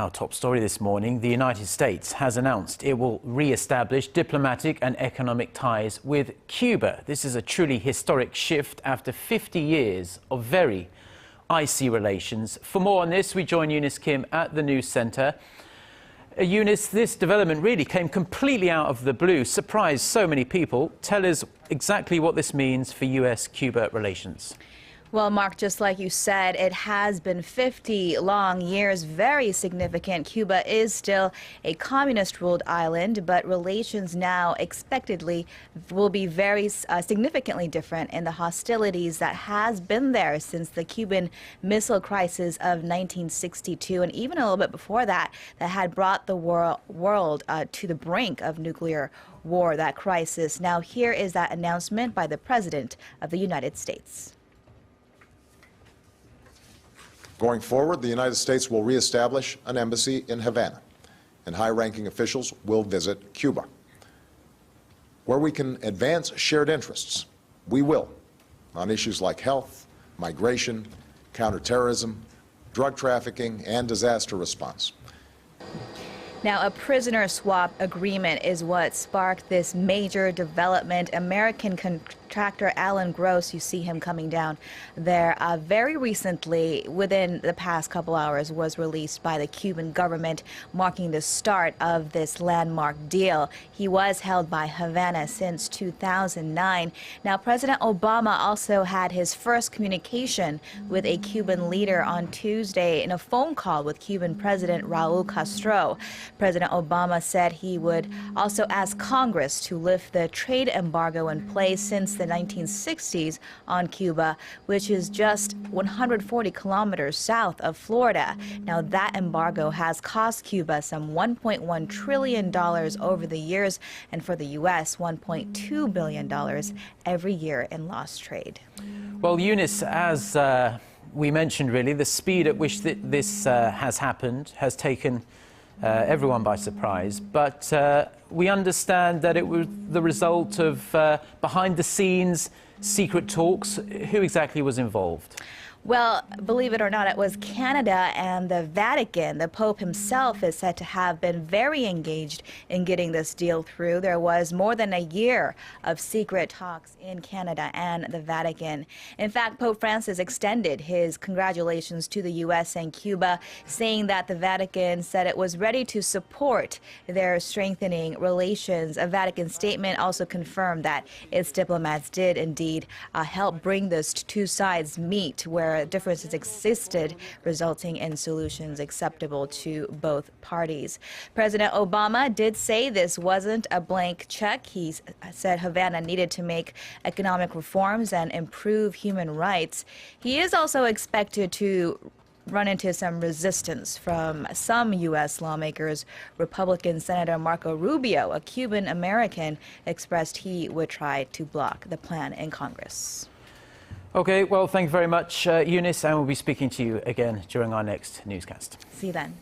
Our top story this morning, the United States has announced it will re-establish diplomatic and economic ties with Cuba. This is a truly historic shift after 50 years of very icy relations. For more on this, we join Eunice Kim at the NewsCenter. Eunice, this development really came completely out of the blue, surprised so many people. Tell us exactly what this means for U.S. Cuba relations. Well, Mark, just like you said, it has been 50 long years, very significant. Cuba is still a communist-ruled island, but relations now expectedly will be very significantly different in the hostilities that has been there since the Cuban Missile Crisis of 1962, and even a little bit before that, that had brought the world to the brink of nuclear war, that crisis. Now, here is that announcement by the President of the United States. Going forward, the United States will reestablish an embassy in Havana, and high-ranking officials will visit Cuba. Where we can advance shared interests, we will, on issues like health, migration, counterterrorism, drug trafficking, and disaster response. Now, a prisoner swap agreement is what sparked this major development. American contractor Alan Gross, you see him coming down there, very recently, within the past couple hours, was released by the Cuban government, marking the start of this landmark deal. He was held by Havana since 2009. Now, President Obama also had his first communication with a Cuban leader on Tuesday in a phone call with Cuban President Raul Castro. President Obama said he would also ask Congress to lift the trade embargo in place since the 1960s on Cuba, which is just 140 kilometers south of Florida. Now, that embargo has cost Cuba some $1.1 trillion over the years, and for the U.S., $1.2 billion every year in lost trade. Well, Eunice, as we mentioned, really, the speed at which this has happened has taken everyone by surprise, but we understand that it was the result of behind-the-scenes secret talks. Who exactly was involved? Well, believe it or not, it was Canada and the Vatican. The Pope himself is said to have been very engaged in getting this deal through. There was more than a year of secret talks in Canada and the Vatican. In fact, Pope Francis extended his congratulations to the U.S. and Cuba, saying that the Vatican said it was ready to support their strengthening relations. A Vatican statement also confirmed that its diplomats did indeed help bring the two sides meet where differences existed, resulting in solutions acceptable to both parties. President Obama did say this wasn't a blank check. He said Havana needed to make economic reforms and improve human rights. He is also expected to run into some resistance from some U.S. lawmakers. Republican Senator Marco Rubio, a Cuban American, expressed he would try to block the plan in Congress. Okay, well, thank you very much, Eunice, and we'll be speaking to you again during our next newscast. See you then.